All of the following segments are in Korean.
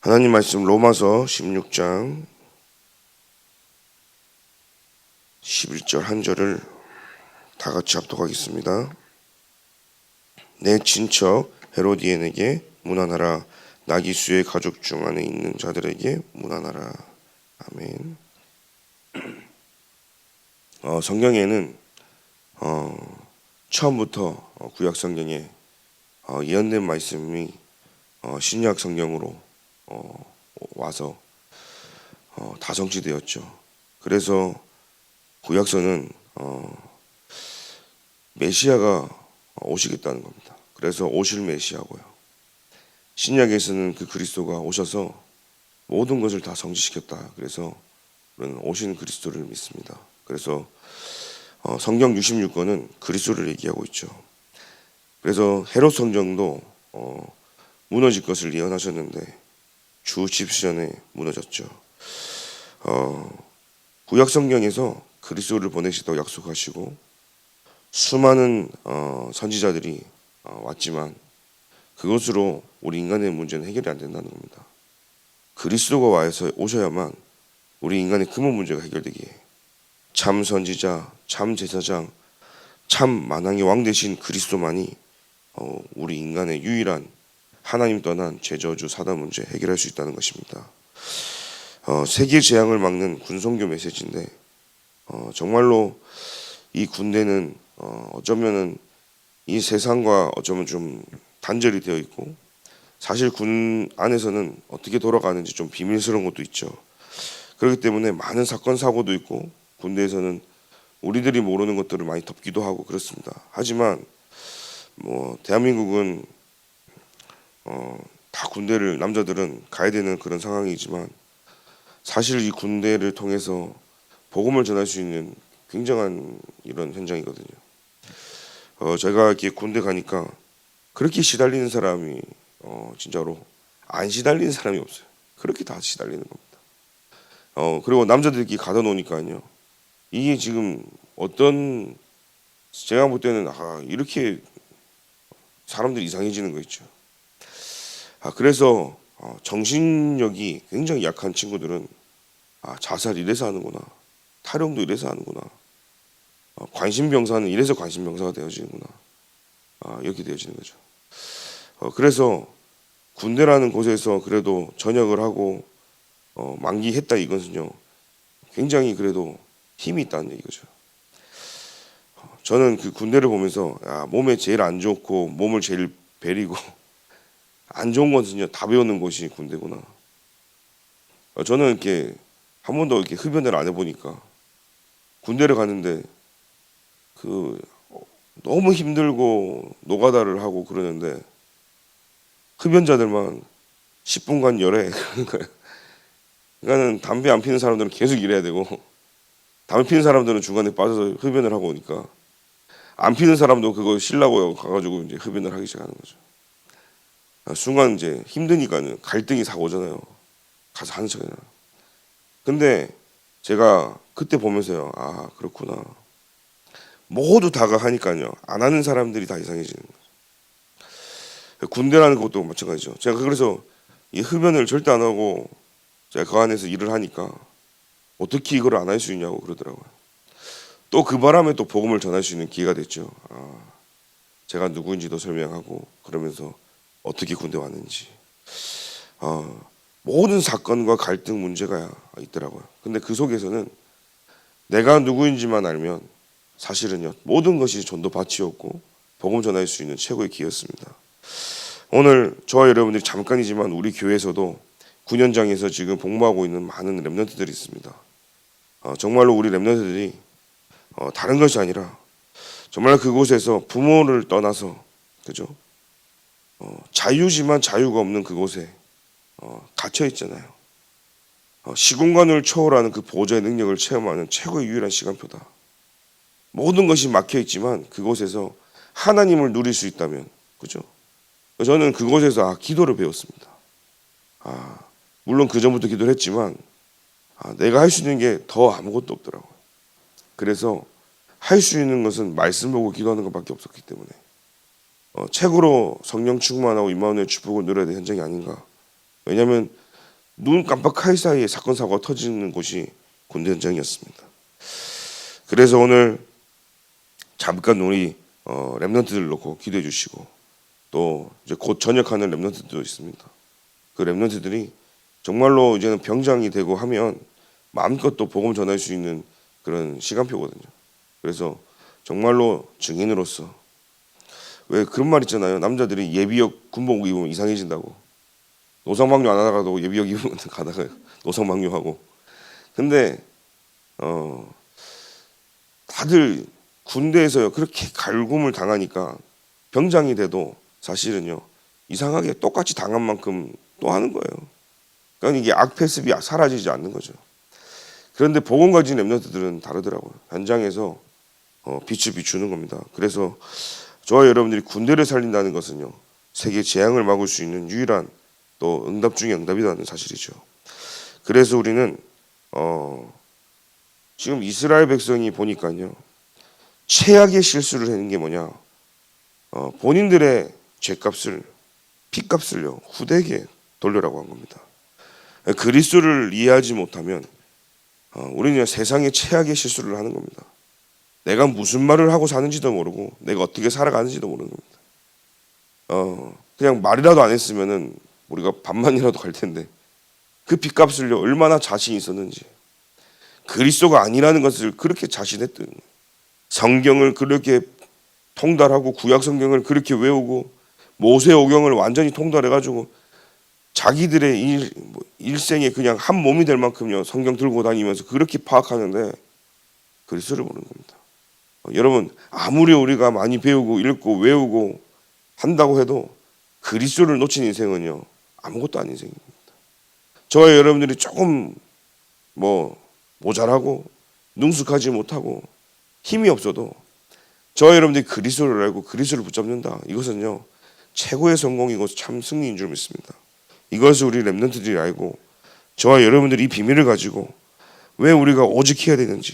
하나님 말씀 로마서 16장 11절 한 절을 다 같이 합독하겠습니다. 내 친척 헤로디엔에게 문안하라. 나기수의 가족 중 안에 있는 자들에게 문안하라. 아멘. 성경에는 처음부터 구약 성경에 예언된 말씀이 신약 성경으로 와서 다 성취되었죠. 그래서 구약서는 메시아가 오시겠다는 겁니다. 그래서 오실 메시아고요. 신약에서는 그 그리스도가 오셔서 모든 것을 다 성취시켰다. 그래서 우리는 오신 그리스도를 믿습니다. 그래서 성경 66권은 그리스도를 얘기하고 있죠. 그래서 헤롯 성경도 무너질 것을 예언하셨는데 주 70년에 무너졌죠. 구약 성경에서 그리스도를 보내시다고 약속하시고 수많은 선지자들이 왔지만 그것으로 우리 인간의 문제는 해결이 안 된다는 겁니다. 그리스도가 와서 오셔야만 우리 인간의 근본 문제가 해결되기에 참 선지자, 참 제사장, 참 만왕의 왕 되신 그리스도만이 우리 인간의 유일한 하나님 떠난 죄저주 사단 문제 해결할 수 있다는 것입니다. 세계 재앙을 막는 군성교 메시지인데 정말로 이 군대는 어쩌면은 이 세상과 어쩌면 좀 단절이 되어 있고 사실 군 안에서는 어떻게 돌아가는지 좀 비밀스러운 것도 있죠. 그렇기 때문에 많은 사건 사고도 있고 군대에서는 우리들이 모르는 것들을 많이 덮기도 하고 그렇습니다. 하지만 대한민국은 다 군대를 남자들은 가야 되는 그런 상황이지만 사실 이 군대를 통해서 복음을 전할 수 있는 굉장한 이런 현장이거든요. 제가 이렇게 군대 가니까 그렇게 시달리는 사람이 진짜로 안 시달리는 사람이 없어요. 그렇게 다 시달리는 겁니다. 그리고 남자들끼리 가다 놓으니까요. 이게 지금 어떤 제가 볼 때는 이렇게 사람들이 이상해지는 거 있죠. 그래서 정신력이 굉장히 약한 친구들은 자살 이래서 하는구나, 탈영도 이래서 하는구나, 관심병사는 이래서 관심병사가 되어지는구나, 이렇게 되어지는 거죠. 그래서 군대라는 곳에서 그래도 전역을 하고 만기했다 이것은요 굉장히 그래도 힘이 있다는 얘기죠. 저는 그 군대를 보면서 몸에 제일 안 좋고 몸을 제일 베리고 안 좋은 것은요 다 배우는 곳이 군대구나. 저는 이렇게 한 번도 이렇게 흡연을 안 해보니까 군대를 갔는데 너무 힘들고 노가다를 하고 그러는데 흡연자들만 10분간 열해. 그러니까는 담배 안 피는 사람들은 계속 일해야 되고 담배 피는 사람들은 중간에 빠져서 흡연을 하고 오니까 안 피는 사람도 그거 쉬려고 가가지고 이제 흡연을 하기 시작하는 거죠. 순간 이제 힘드니까는 갈등이 사고잖아요. 가서 하는 척이나. 근데 제가 그때 보면서요, 그렇구나. 모두 다가 하니까요, 안 하는 사람들이 다 이상해지는 거죠. 군대라는 것도 마찬가지죠. 제가 그래서 이 흡연을 절대 안 하고 제가 그 안에서 일을 하니까 어떻게 이걸 안 할 수 있냐고 그러더라고요. 또 그 바람에 또 복음을 전할 수 있는 기회가 됐죠. 제가 누구인지도 설명하고 그러면서 어떻게 군대 왔는지 모든 사건과 갈등 문제가 있더라고요. 근데 그 속에서는 내가 누구인지만 알면 사실은요 모든 것이 전도밭이었고 복음 전할 수 있는 최고의 기회였습니다. 오늘 저와 여러분들이 잠깐이지만 우리 교회에서도 군현장에서 지금 복무하고 있는 많은 렘넌트들이 있습니다. 정말로 우리 렘넌트들이 다른 것이 아니라 정말 그곳에서 부모를 떠나서 그죠? 자유지만 자유가 없는 그곳에 갇혀 있잖아요. 시공간을 초월하는 그 보호자의 능력을 체험하는 최고의 유일한 시간표다. 모든 것이 막혀 있지만 그곳에서 하나님을 누릴 수 있다면 그죠? 저는 그곳에서 기도를 배웠습니다. 물론 그 전부터 기도를 했지만 내가 할 수 있는 게 더 아무것도 없더라고요. 그래서 할 수 있는 것은 말씀 보고 기도하는 것밖에 없었기 때문에 책으로 성령 충만하고 임마누엘 축복을 누려야 될 현장이 아닌가. 왜냐하면 눈 깜빡할 사이에 사건 사고가 터지는 곳이 군대 현장이었습니다. 그래서 오늘 잠깐 우리 렘넌트들 놓고 기도해 주시고 또 이제 곧 전역하는 렘넌트도 있습니다. 그 렘넌트들이 정말로 이제는 병장이 되고 하면 마음껏 또 복음 전할 수 있는 그런 시간표거든요. 그래서 정말로 증인으로서 왜 그런 말 있잖아요. 남자들이 예비역 군복을 입으면 이상해진다고. 노상방뇨 안 하다가도 예비역 입으면 가다가 노상방뇨하고. 근데 다들 군대에서 그렇게 갈굼을 당하니까 병장이 돼도 사실은요 이상하게 똑같이 당한 만큼 또 하는 거예요. 그러니까 이게 악패습이 사라지지 않는 거죠. 그런데 복음 가진 렘넌트들은 다르더라고요. 현장에서 빛을 비추는 겁니다. 그래서 저와 여러분들이 군대를 살린다는 것은요 세계 재앙을 막을 수 있는 유일한 또 응답 중에 응답이라는 사실이죠. 그래서 우리는 지금 이스라엘 백성이 보니까요 최악의 실수를 하는 게 뭐냐, 본인들의 죄값을 피값을요 후대에게 돌려라고 한 겁니다. 그리스도를 이해하지 못하면 우리는 세상의 최악의 실수를 하는 겁니다. 내가 무슨 말을 하고 사는지도 모르고 내가 어떻게 살아가는지도 모르는 겁니다. 그냥 말이라도 안 했으면은 우리가 반만이라도 갈 텐데 그 빚값을요 얼마나 자신이 있었는지, 그리스도가 아니라는 것을 그렇게 자신했던, 성경을 그렇게 통달하고 구약 성경을 그렇게 외우고 모세오경을 완전히 통달해가지고 자기들의 일생에 그냥 한 몸이 될 만큼요 성경 들고 다니면서 그렇게 파악하는데 그리스도를 모르는 겁니다. 여러분 아무리 우리가 많이 배우고 읽고 외우고 한다고 해도 그리스도를 놓친 인생은요 아무것도 아닌 인생입니다. 저와 여러분들이 조금 모자라고 능숙하지 못하고 힘이 없어도 저와 여러분들이 그리스도를 알고 그리스도를 붙잡는다, 이것은요 최고의 성공이고 참 승리인 줄 믿습니다. 이것을 우리 렘넌트들이 알고 저와 여러분들이 이 비밀을 가지고 왜 우리가 오직 해야 되는지,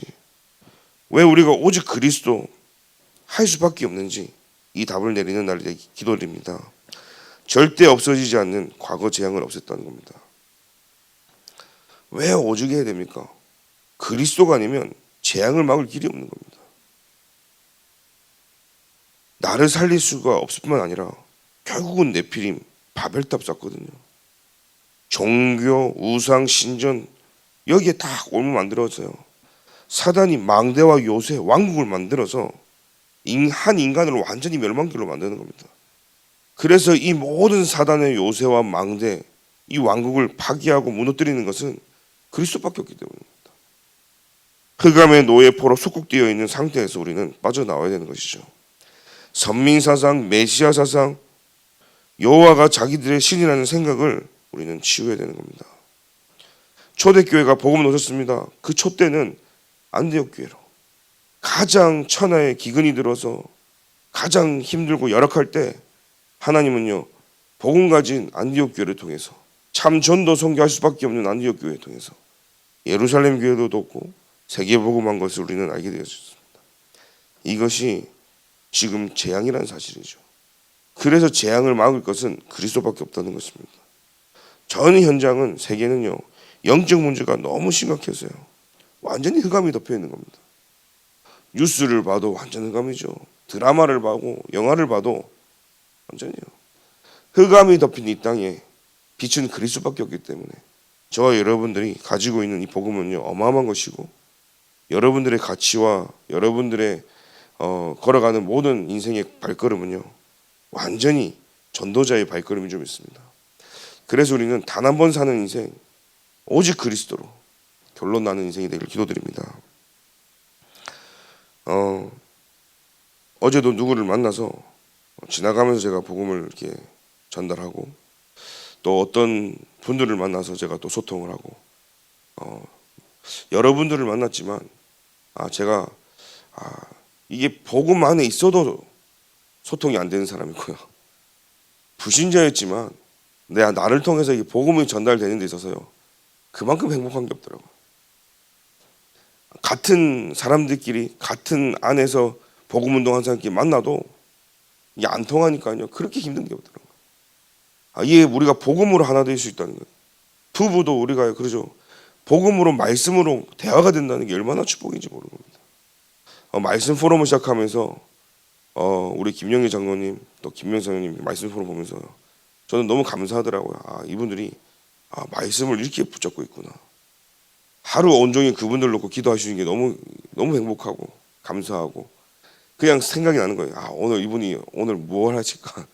왜 우리가 오직 그리스도 할 수밖에 없는지 이 답을 내리는 날이 되기 기도드립니다. 절대 없어지지 않는 과거 재앙을 없앴다는 겁니다. 왜 오직 해야 됩니까? 그리스도가 아니면 재앙을 막을 길이 없는 겁니다. 나를 살릴 수가 없을 뿐만 아니라 결국은 네피림, 바벨탑 쌓거든요. 종교, 우상, 신전 여기에 다 올무 만들어져요. 사단이 망대와 요새, 왕국을 만들어서 한 인간을 완전히 멸망길로 만드는 겁니다. 그래서 이 모든 사단의 요새와 망대, 이 왕국을 파괴하고 무너뜨리는 것은 그리스도밖에 없기 때문입니다. 흑암의 노예포로 속국되어 있는 상태에서 우리는 빠져나와야 되는 것이죠. 선민사상, 메시아사상, 여호와가 자기들의 신이라는 생각을 우리는 치워야 되는 겁니다. 초대교회가 복음을 놓쳤습니다. 그 촛대는 안디옥 교회로 가장 천하의 기근이 들어서 가장 힘들고 열악할 때 하나님은요 복음 가진 안디옥 교회를 통해서 참 전도 선교할 수밖에 없는 안디옥 교회를 통해서 예루살렘 교회도 돕고 세계 복음한 것을 우리는 알게 되었습니다. 이것이 지금 재앙이라는 사실이죠. 그래서 재앙을 막을 것은 그리스도밖에 없다는 것입니다. 전 현장은 세계는요 영적 문제가 너무 심각해서요 완전히 흑암이 덮여 있는 겁니다. 뉴스를 봐도 완전 흑암이죠. 드라마를 봐도 영화를 봐도 완전히요 흑암이 덮인 이 땅에 빛은 그리스도밖에 없기 때문에 저와 여러분들이 가지고 있는 이 복음은요 어마어마한 것이고 여러분들의 가치와 여러분들의 걸어가는 모든 인생의 발걸음은요 완전히 전도자의 발걸음이 좀 있습니다. 그래서 우리는 단 한 번 사는 인생 오직 그리스도로 결론 나는 인생이 되길 기도드립니다. 어제도 누구를 만나서 지나가면서 제가 복음을 이렇게 전달하고 또 어떤 분들을 만나서 제가 또 소통을 하고 여러분들을 만났지만 제가 이게 복음 안에 있어도 소통이 안 되는 사람이고요. 불신자였지만 나를 통해서 이 복음이 전달되는 데 있어서요 그만큼 행복한 게 없더라고요. 같은 사람들끼리 같은 안에서 복음 운동하는 사람끼리 만나도 이게 안 통하니까요 그렇게 힘든 게 없더라고요. 이게 우리가 복음으로 하나 될 수 있다는 거예요. 부부도 우리가 그러죠. 복음으로 말씀으로 대화가 된다는 게 얼마나 축복인지 모르는 겁니다. 말씀 포럼을 시작하면서 우리 김영희 장로님 또 김명성님 말씀 포럼 보면서 저는 너무 감사하더라고요. 이분들이 말씀을 이렇게 붙잡고 있구나. 하루 온종일 그분들 놓고 기도하시는 게 너무 행복하고 감사하고 그냥 생각이 나는 거예요. 오늘 이분이 오늘 무엇을 하실까?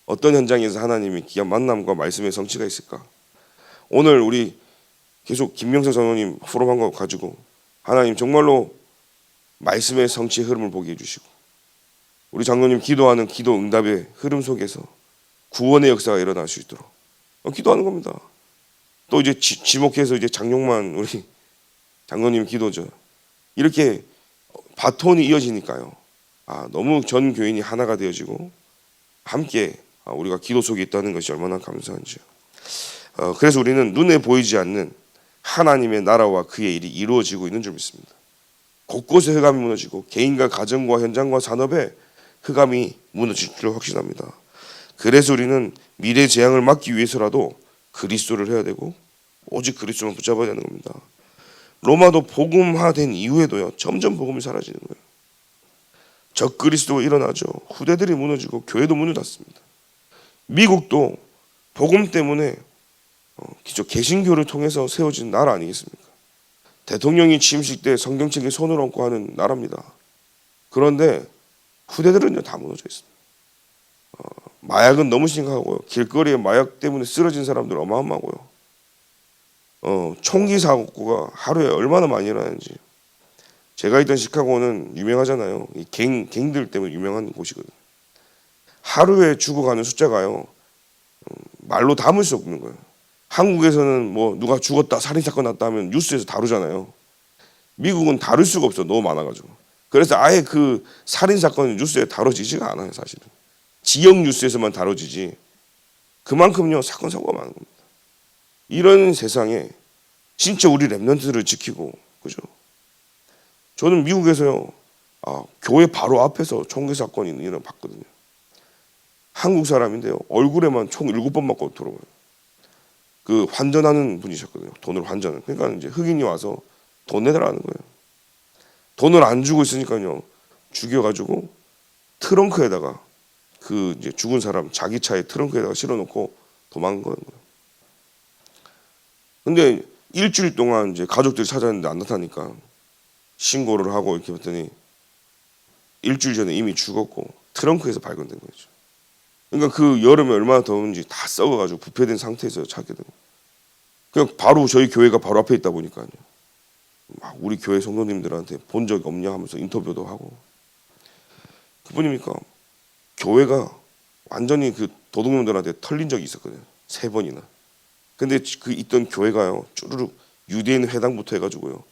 어떤 현장에서 하나님이 귀한 만남과 말씀의 성취가 있을까? 오늘 우리 계속 김명성 장로님 포럼한 거 가지고 하나님 정말로 말씀의 성취의 흐름을 보게 해주시고 우리 장로님 기도하는 기도 응답의 흐름 속에서 구원의 역사가 일어날 수 있도록 기도하는 겁니다. 또 이제 지목해서 이제 장용만 우리 장로님 기도죠. 이렇게 바톤이 이어지니까요. 너무 전 교인이 하나가 되어지고 함께 우리가 기도 속에 있다는 것이 얼마나 감사한지요. 그래서 우리는 눈에 보이지 않는 하나님의 나라와 그의 일이 이루어지고 있는 줄 믿습니다. 곳곳에 흑암이 무너지고 개인과 가정과 현장과 산업에 흑암이 무너질 줄 확신합니다. 그래서 우리는 미래 재앙을 막기 위해서라도 그리스도를 해야 되고 오직 그리스도만 붙잡아야 되는 겁니다. 로마도 복음화된 이후에도요 점점 복음이 사라지는 거예요. 적그리스도가 일어나죠. 후대들이 무너지고 교회도 문을 닫습니다. 미국도 복음 때문에 개신교를 통해서 세워진 나라 아니겠습니까? 대통령이 취임식 때 성경책에 손을 얹고 하는 나라입니다. 그런데 후대들은요 다 무너져 있습니다. 마약은 너무 심각하고요. 길거리에 마약 때문에 쓰러진 사람들 어마어마하고요. 총기 사고가 하루에 얼마나 많이 일어나는지. 제가 있던 시카고는 유명하잖아요. 이 갱들 때문에 유명한 곳이거든요. 하루에 죽어가는 숫자가요 말로 담을 수 없는 거예요. 한국에서는 뭐 누가 죽었다 살인사건 났다 하면 뉴스에서 다루잖아요. 미국은 다룰 수가 없어. 너무 많아가지고. 그래서 아예 그 살인사건이 뉴스에 다뤄지지가 않아요. 사실은 지역 뉴스에서만 다뤄지지 그만큼요 사건 사고가 많은 겁니다. 이런 세상에 진짜 우리 렘넌트들을 지키고 그죠? 저는 미국에서요 교회 바로 앞에서 총기 사건이 있는 일을 봤거든요. 한국 사람인데요 얼굴에만 총 7번 맞고 들어와요. 그 환전하는 분이셨거든요. 돈을 환전을. 그러니까 이제 흑인이 와서 돈 내달라는 거예요. 돈을 안 주고 있으니까요 죽여가지고 트렁크에다가 그 이제 죽은 사람 자기 차에 트렁크에다가 실어놓고 도망간 거예요. 근데 일주일 동안 이제 가족들이 찾았는데 안 나타나니까 신고를 하고 이렇게 봤더니 일주일 전에 이미 죽었고 트렁크에서 발견된 거죠. 그러니까 그 여름에 얼마나 더운지 다 썩어가지고 부패된 상태에서 찾게 되고 그냥 바로 저희 교회가 바로 앞에 있다 보니까요. 막 우리 교회 성도님들한테 본 적이 없냐 하면서 인터뷰도 하고 그뿐입니까? 교회가 완전히 그 도둑놈들한테 털린 적이 있었거든요. 3번이나. 근데 그 있던 교회가요 쭈르륵 유대인 회당부터 해가지고요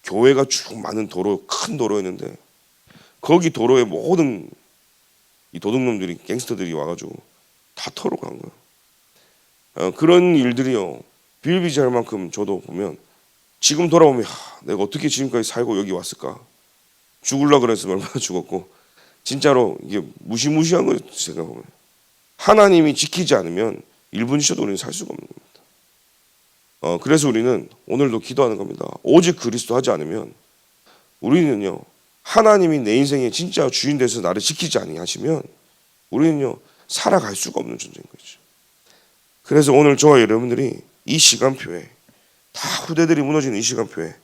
교회가 쭉 많은 도로 큰 도로였는데 거기 도로에 모든 이 도둑놈들이 갱스터들이 와가지고 다 털어 간 거예요. 그런 일들이요 비일비재할 만큼 저도 보면 지금 돌아보면 내가 어떻게 지금까지 살고 여기 왔을까. 죽으려고 그랬으면 얼마나 죽었고 진짜로 이게 무시무시한 거예요. 제가 보면 하나님이 지키지 않으면 1분 쉬어도 우리는 살 수가 없는 겁니다. 그래서 우리는 오늘도 기도하는 겁니다. 오직 그리스도 하지 않으면 우리는요 하나님이 내 인생의 진짜 주인 돼서 나를 지키지 아니하시면 우리는요 살아갈 수가 없는 존재인 거죠. 그래서 오늘 저와 여러분들이 이 시간표에 다 후대들이 무너지는 이 시간표에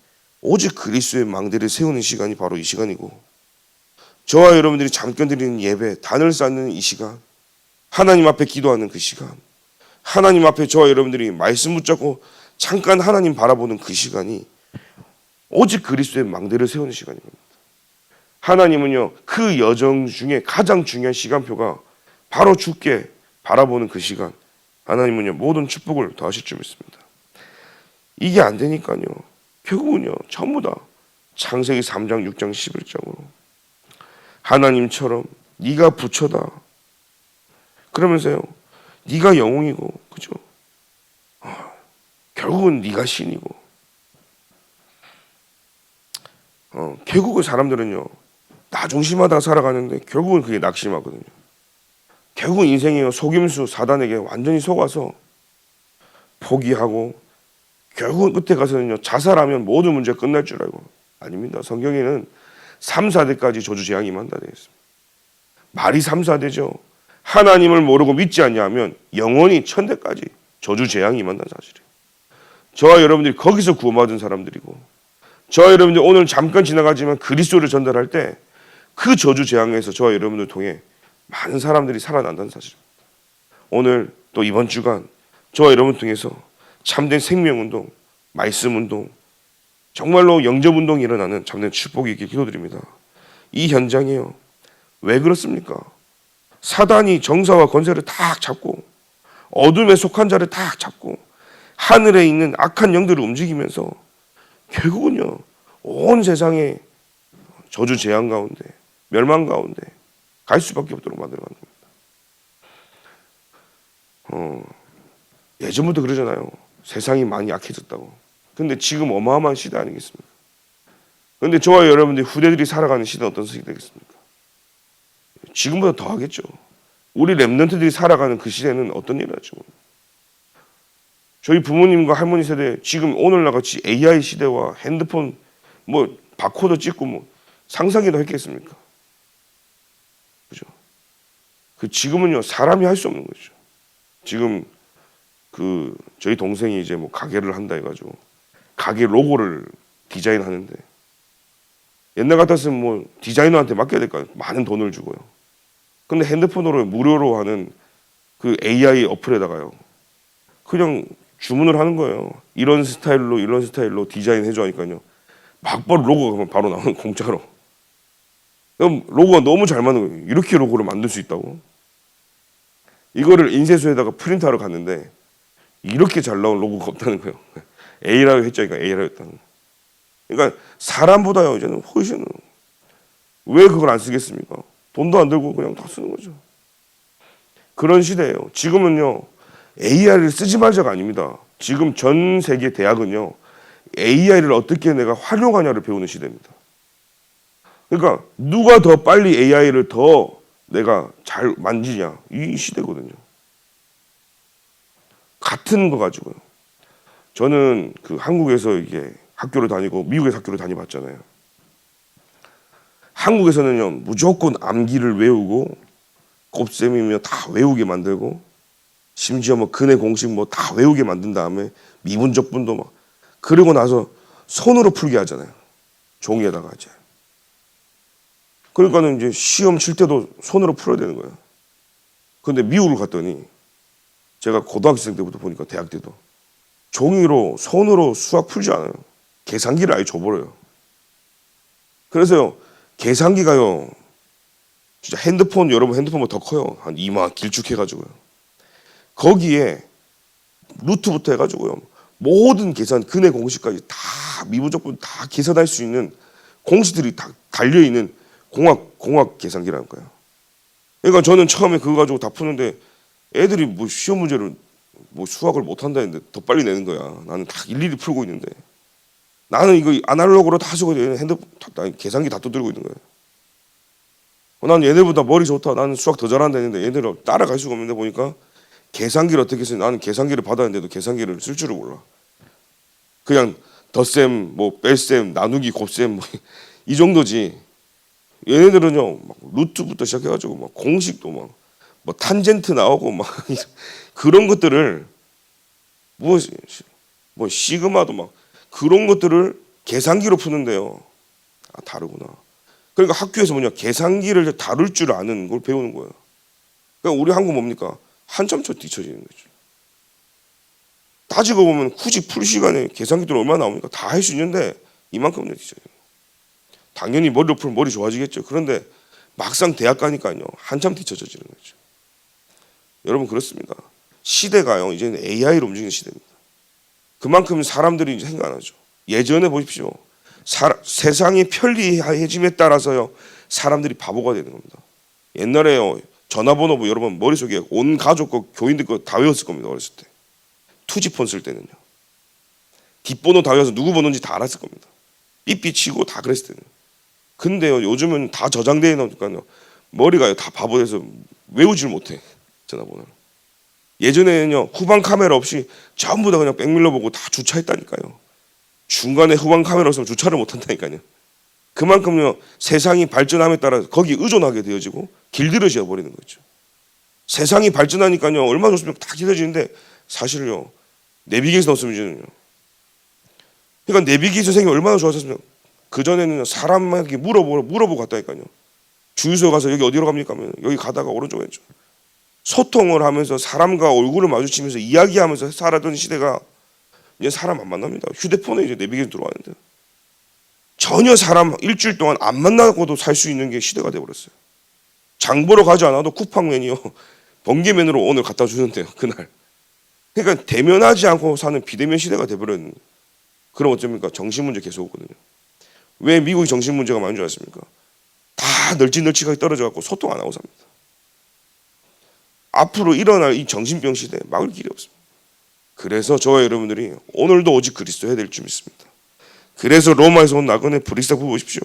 오직 그리스도의 망대를 세우는 시간이 바로 이 시간이고 저와 여러분들이 잠깐 드리는 예배 단을 쌓는 이 시간 하나님 앞에 기도하는 그 시간 하나님 앞에 저와 여러분들이 말씀 붙잡고 잠깐 하나님 바라보는 그 시간이 오직 그리스도의 망대를 세우는 시간입니다. 하나님은요 그 여정 중에 가장 중요한 시간표가 바로 주께 바라보는 그 시간 하나님은요 모든 축복을 더하실 줄 믿습니다. 이게 안 되니까요 결국은요 전부 다 창세기 3장 6장 11장으로 하나님처럼 네가 부처다 그러면서요 네가 영웅이고 그죠? 결국은 네가 신이고 결국은 사람들은요 나 중심하다 살아가는데 결국은 그게 낙심하거든요. 결국은 인생이요 속임수 사단에게 완전히 속아서 포기하고 결국 끝에 가서는요, 자살하면 모든 문제가 끝날 줄 알고. 아닙니다. 성경에는 3, 4대까지 저주 재앙이 임한다 되어 있습니다. 말이 3, 4대죠. 하나님을 모르고 믿지 않냐면 영원히 1000대까지 저주 재앙이 임한다는 사실이에요. 저와 여러분들이 거기서 구원받은 사람들이고, 저와 여러분들이 오늘 잠깐 지나가지만 그리스도를 전달할 때 그 저주 재앙에서 저와 여러분들 통해 많은 사람들이 살아난다는 사실입니다. 오늘 또 이번 주간 저와 여러분 통해서 참된 생명운동, 말씀운동, 정말로 영접운동이 일어나는 참된 축복이 있길 기도드립니다. 이 현장이요, 왜 그렇습니까? 사단이 정사와 권세를 딱 잡고 어둠에 속한 자를 딱 잡고 하늘에 있는 악한 영들을 움직이면서 결국은요, 온 세상에 저주 재앙 가운데, 멸망 가운데 갈 수밖에 없도록 만들어가는 겁니다. 예전부터 그러잖아요. 세상이 많이 약해졌다고. 근데 지금 어마어마한 시대 아니겠습니까? 근데 저와 여러분들 후대들이 살아가는 시대는 어떤 시대 되겠습니까? 지금보다 더 하겠죠. 우리 랩런트들이 살아가는 그 시대는 어떤 일이죠? 저희 부모님과 할머니 세대, 지금 오늘날 같이 AI 시대와 핸드폰 뭐 바코드 찍고 뭐 상상이도 했겠습니까? 그죠? 그 지금은요, 사람이 할 수 없는 거죠. 지금 그 저희 동생이 이제 뭐 가게를 한다 해가지고 가게 로고를 디자인하는데, 옛날 같았으면 뭐 디자이너한테 맡겨야 될 거 아니에요. 많은 돈을 주고요. 근데 핸드폰으로 무료로 하는 그 AI 어플에다가요, 그냥 주문을 하는 거예요. 이런 스타일로 디자인 해줘 하니까요, 막바로 로고가 바로 나오는, 공짜로. 그럼 로고가 너무 잘 맞는 거예요. 이렇게 로고를 만들 수 있다고? 이거를 인쇄소에다가 프린트하러 갔는데 이렇게 잘 나온 로고가 없다는 거예요. A라고 했자니까 A라고 했다는 거예요. 그러니까 사람보다요, 이제는 훨씬. 왜 그걸 안 쓰겠습니까? 돈도 안 들고 그냥 다 쓰는 거죠. 그런 시대예요. 지금은요, AI를 쓰지 말자가 아닙니다. 지금 전 세계 대학은요, AI를 어떻게 내가 활용하냐를 배우는 시대입니다. 그러니까 누가 더 빨리 AI를 더 내가 잘 만지냐, 이 시대거든요. 같은 거 가지고요. 저는 그 한국에서 이게 학교를 다니고 미국에서 학교를 다녀봤잖아요. 한국에서는요, 무조건 암기를 외우고 곱셈이며 다 외우게 만들고, 심지어 뭐 근의 공식 뭐 다 외우게 만든 다음에 미분적분도 막, 그러고 나서 손으로 풀게 하잖아요. 종이에다가 이제. 그러니까는 이제 시험 칠 때도 손으로 풀어야 되는 거예요. 근데 미국을 갔더니, 제가 고등학생 때부터 보니까 대학 때도 종이로 손으로 수학 풀지 않아요. 계산기를 아예 줘버려요. 그래서요, 계산기가요, 진짜 핸드폰, 여러분 핸드폰보다 더 커요. 한 이마 길쭉해가지고요. 거기에 루트부터 해가지고요, 모든 계산, 근의 공식까지 다 미분적분 다 계산할 수 있는 공식들이 다 달려있는 공학 계산기라는 거예요. 그러니까 저는 처음에 그거 가지고 다 푸는데 애들이 뭐 시험 문제를 뭐 수학을 못 한다는데 더 빨리 내는 거야. 나는 다 일일이 풀고 있는데, 나는 이거 아날로그로 다 쓰고 핸드폰 계산기 다 두들고 있는 거예요. 나는 얘네보다 머리 좋다, 나는 수학 더 잘한다 했는데 얘네를 따라갈 수가 없는데, 보니까 계산기를 어떻게 쓰냐. 나는 계산기를 받았는데도 계산기를 쓸 줄을 몰라. 그냥 덧셈, 뭐 뺄셈, 나누기, 곱셈 뭐 이 정도지. 얘네들은요, 막 루트부터 시작해가지고 막 공식도 막 뭐 탄젠트 나오고 막 그런 것들을 뭐 시그마도 막 그런 것들을 계산기로 푸는데요. 아, 다르구나. 그러니까 학교에서 뭐냐, 계산기를 다룰 줄 아는 걸 배우는 거예요. 그러니까 우리 한국 뭡니까? 한참 뒤처지는 거죠. 따지고 보면 굳이 풀 시간에 계산기들 얼마나 나옵니까? 다 할 수 있는데 이만큼은 뒤처져요. 당연히 머리로 풀면 머리 좋아지겠죠. 그런데 막상 대학 가니까요, 한참 뒤처지는 거죠. 여러분, 그렇습니다. 시대가요, 이제는 AI로 움직이는 시대입니다. 그만큼 사람들이 이제 생각 안 하죠. 예전에 보십시오. 세상이 편리해짐에 따라서요, 사람들이 바보가 되는 겁니다. 옛날에요, 전화번호 뭐 여러분 머릿속에 온 가족 거, 교인들 거 다 외웠을 겁니다. 어렸을 때. 투지폰 쓸 때는요. 뒷번호 다 외워서 누구 번호인지 다 알았을 겁니다. 삐삐 치고 다 그랬을 때는. 근데요, 요즘은 다 저장되어 있으니까요, 머리가요 다 바보 돼서 외우질 못해, 전화번호를. 예전에는요 후방 카메라 없이 전부 다 그냥 백밀러 보고 다 주차했다니까요. 중간에 후방 카메라 없으면 주차를 못 한다니까요. 그만큼요 세상이 발전함에 따라 거기에 의존하게 되어지고 길들여져 버리는 거죠. 세상이 발전하니까요 얼마나 좋습니까? 다 길들여지는데 사실요 내비게이션 없으면요. 그러니까 내비게이션 생기면 얼마나 좋았었습니까? 그전에는 사람에게 물어보고 갔다니까요. 주유소 가서 여기 어디로 갑니까? 하면 여기 가다가 오른쪽 왼쪽. 소통을 하면서 사람과 얼굴을 마주치면서 이야기하면서 살았던 시대가 이제 사람 안 만납니다. 휴대폰에 이제 내비게이션 들어왔는데 전혀 사람 일주일 동안 안 만나고도 살 수 있는 게 시대가 돼버렸어요. 장 보러 가지 않아도 쿠팡맨이요 번개맨으로 오늘 갖다 주는데요 그날. 그러니까 대면하지 않고 사는 비대면 시대가 돼버렸는. 그럼 어쩝니까? 정신 문제 계속 오거든요. 왜 미국이 정신 문제가 많은 줄 아십니까? 다 널찍널찍하게 떨어져 갖고 소통 안 하고 삽니다. 앞으로 일어날 이 정신병 시대에 막을 길이 없습니다. 그래서 저와 여러분들이 오늘도 오직 그리스도 해야 될 줄 믿습니다. 그래서 로마에서 온 나그네 브리스다 부 보십시오.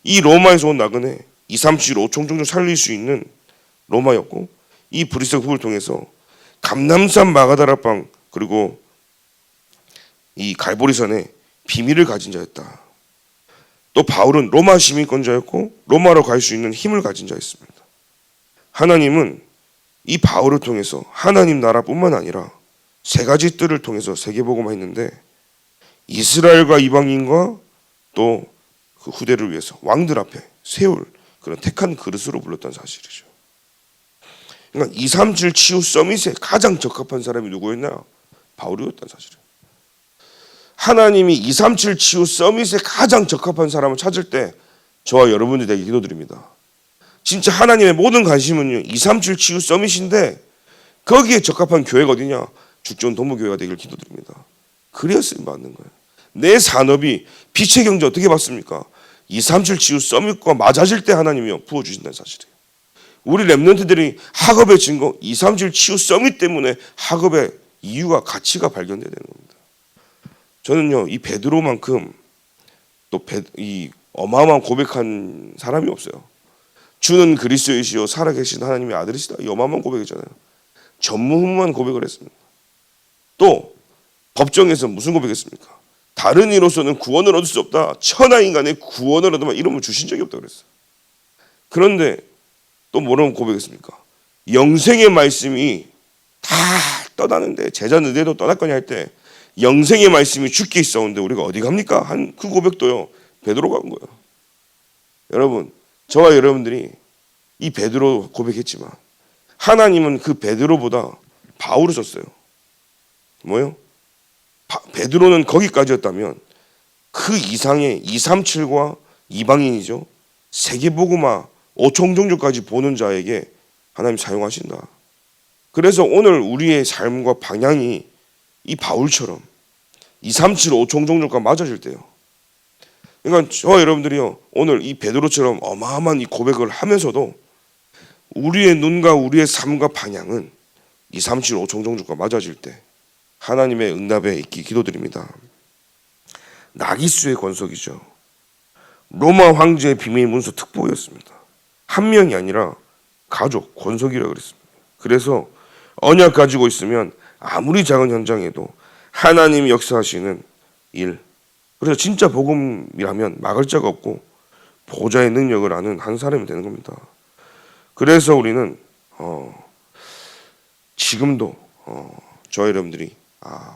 이 로마에서 온 나그네 2, 3, 7, 5총 정도 살릴 수 있는 로마였고 이 브리스다 부를 통해서 감남산 마가다라방 그리고 이 갈보리산에 비밀을 가진 자였다. 또 바울은 로마 시민권자였고 로마로 갈 수 있는 힘을 가진 자였습니다. 하나님은 이 바울을 통해서 하나님 나라뿐만 아니라 세 가지 뜰을 통해서 세계복음화 했는데 이스라엘과 이방인과 또 그 후대를 위해서 왕들 앞에 세울 그런 택한 그릇으로 불렀다는 사실이죠. 그러니까 237 치유 서밋에 가장 적합한 사람이 누구였냐? 바울이었다는 사실이에요. 하나님이 237 치유 서밋에 가장 적합한 사람을 찾을 때 저와 여러분들이 되게 기도드립니다. 진짜 하나님의 모든 관심은요 237 치유 서밋인데 거기에 적합한 교회가 어디냐? 죽전 동부교회가 되길 기도드립니다. 그래야 쓰임 받는 거예요. 내 산업이 빛의 경제 어떻게 받습니까? 237 치유 서밋과 맞아질 때 하나님이 부어주신다는 사실이에요. 우리 랩런트들이 학업의 증거 237 치유 서밋 때문에 학업의 이유가 가치가 발견돼야 되는 겁니다. 저는요 이 베드로만큼 또 이 어마어마한 고백한 사람이 없어요. 주는 그리스도이시요 살아계신 하나님의 아들이시다. 이 어마어마한 고백이잖아요. 전무후무한 고백을 했습니다. 또 법정에서 무슨 고백했습니까? 다른 이로서는 구원을 얻을 수 없다. 천하 인간의 구원을 얻으면 이름을 주신 적이 없다고 그랬어요. 그런데 또 뭐라고 고백했습니까? 영생의 말씀이 다 떠나는데 제자는 내도 떠날 거냐 할 때 영생의 말씀이 죽게 있어오는데 우리가 어디 갑니까? 한 그 고백도요 베드로가 한 거예요. 여러분 저와 여러분들이 이 베드로 고백했지만 하나님은 그 베드로보다 바울을 썼어요. 뭐요? 베드로는 거기까지였다면 그 이상의 237과 이방인이죠. 세계복음화 5총 종교까지 보는 자에게 하나님 사용하신다. 그래서 오늘 우리의 삶과 방향이 이 바울처럼 237, 5총 종교가 맞아질 때요. 그러니까 저와 여러분들이요 오늘 이 베드로처럼 어마어마한 이 고백을 하면서도 우리의 눈과 우리의 삶과 방향은 237, 5총 종교가 맞아질 때 하나님의 응답에 있기 기도드립니다. 나기수의 권속이죠. 로마 황제의 비밀 문서 특보였습니다. 한 명이 아니라 가족, 권속이라고 그랬습니다. 그래서 언약 가지고 있으면 아무리 작은 현장에도 하나님이 역사하시는 일. 그래서 진짜 복음이라면 막을 자가 없고 보좌의 능력을 아는 한 사람이 되는 겁니다. 그래서 우리는 지금도 저 여러분들이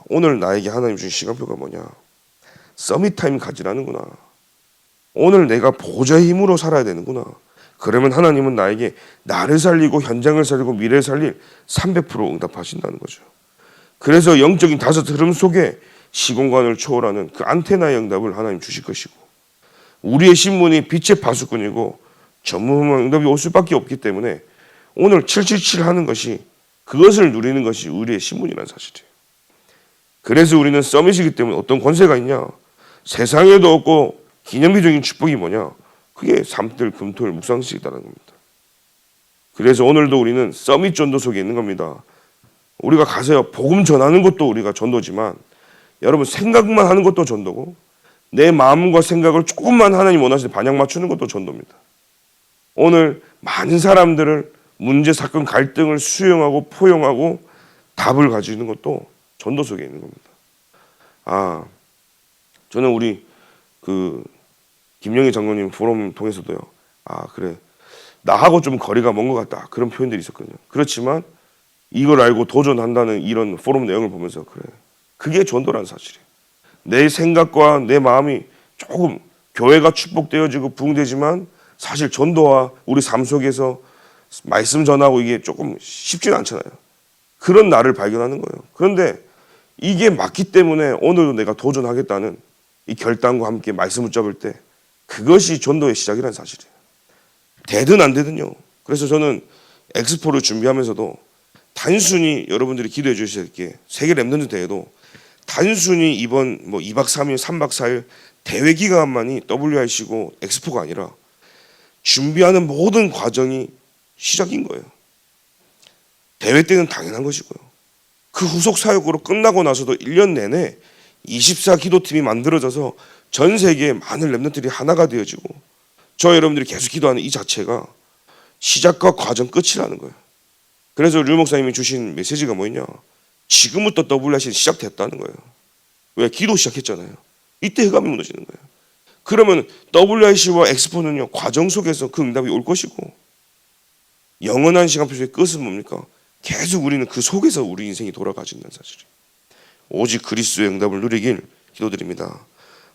오늘 나에게 하나님 주신 시간표가 뭐냐? 서밋타임 가지라는구나. 오늘 내가 보좌의 힘으로 살아야 되는구나. 그러면 하나님은 나에게 나를 살리고 현장을 살리고 미래를 살릴 300% 응답하신다는 거죠. 그래서 영적인 다섯 흐름 속에 시공간을 초월하는 그 안테나의 응답을 하나님 주실 것이고 우리의 신문이 빛의 파수꾼이고 전무후무한 응답이 올 수밖에 없기 때문에 오늘 777 하는 것이 그것을 누리는 것이 우리의 신문이라는 사실이에요. 그래서 우리는 서밋이기 때문에 어떤 권세가 있냐? 세상에도 없고 기념비적인 축복이 뭐냐? 그게 삼들 금토일 묵상식이라는 겁니다. 그래서 오늘도 우리는 서밋 전도 속에 있는 겁니다. 우리가 가서요 복음 전하는 것도 우리가 전도지만 여러분 생각만 하는 것도 전도고 내 마음과 생각을 조금만 하나님 원하시는 반영 맞추는 것도 전도입니다. 오늘 많은 사람들을 문제, 사건, 갈등을 수용하고 포용하고 답을 가지는 것도 전도 속에 있는 겁니다. 저는 우리 그 김영희 장로님 포럼 통해서도요. 그래, 나하고 좀 거리가 먼 것 같다, 그런 표현들이 있었거든요. 그렇지만 이걸 알고 도전한다는 이런 포럼 내용을 보면서 그래, 그게 전도라는 사실이에요. 내 생각과 내 마음이 조금 교회가 축복되어지고 부흥되지만 사실 전도와 우리 삶 속에서 말씀 전하고 이게 조금 쉽지는 않잖아요. 그런 나를 발견하는 거예요. 그런데 이게 맞기 때문에 오늘도 내가 도전하겠다는 이 결단과 함께 말씀을 붙잡을 때 그것이 전도의 시작이라는 사실이에요. 되든 안 되든요. 그래서 저는 엑스포를 준비하면서도 단순히 여러분들이 기도해 주실 게 세계 랩런트 대회도 단순히 이번 2박 3일, 3박 4일 대회 기간만이 WRC고 엑스포가 아니라 준비하는 모든 과정이 시작인 거예요. 대회 때는 당연한 것이고요. 그 후속 사역으로 끝나고 나서도 1년 내내 24 기도팀이 만들어져서 전 세계의 많은 랩런트들이 하나가 되어지고 저 여러분들이 계속 기도하는 이 자체가 시작과 과정 끝이라는 거예요. 그래서 류 목사님이 주신 메시지가 뭐였냐? 지금부터 WRC는 시작됐다는 거예요. 왜? 기도 시작했잖아요. 이때 흑암이 무너지는 거예요. 그러면 WRC와 엑스포는요, 과정 속에서 그 응답이 올 것이고, 영원한 시간표의 끝은 뭡니까? 계속 우리는 그 속에서 우리 인생이 돌아가진다는 사실이에요. 오직 그리스도의 응답을 누리길 기도드립니다.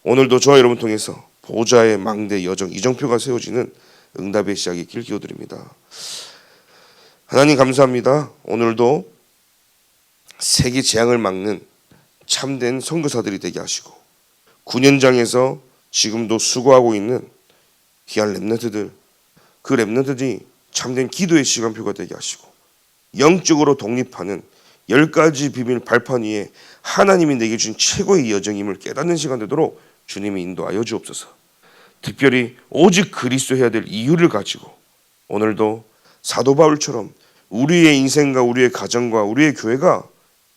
오늘도 저와 여러분 통해서 보좌의 망대 여정 이정표가 세워지는 응답의 시작이 있길 기도드립니다. 하나님 감사합니다. 오늘도 세계 재앙을 막는 참된 선교사들이 되게 하시고 9년장에서 지금도 수고하고 있는 귀한 랩런트들, 그 랩런트들이 참된 기도의 시간표가 되게 하시고 영적으로 독립하는 10가지 비밀 발판 위에 하나님이 내게 준 최고의 여정임을 깨닫는 시간 되도록 주님이 인도하여 주옵소서. 특별히 오직 그리스도 해야 될 이유를 가지고 오늘도 사도 바울처럼 우리의 인생과 우리의 가정과 우리의 교회가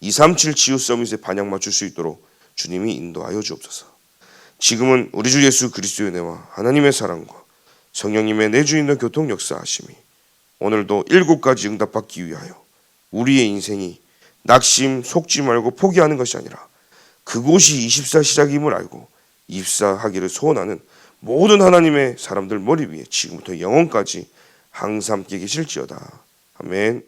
237 치유 서밋에 반향 맞출 수 있도록 주님이 인도하여 주옵소서. 지금은 우리 주 예수 그리스도의 은혜와 하나님의 사랑과 성령님의 내주인의 교통 역사하심이 오늘도 7가지 응답받기 위하여 우리의 인생이 낙심, 속지 말고 포기하는 것이 아니라 그곳이 24 시작임을 알고 입사하기를 소원하는 모든 하나님의 사람들 머리 위에 지금부터 영원까지 항상 함께 계실지어다. 아멘.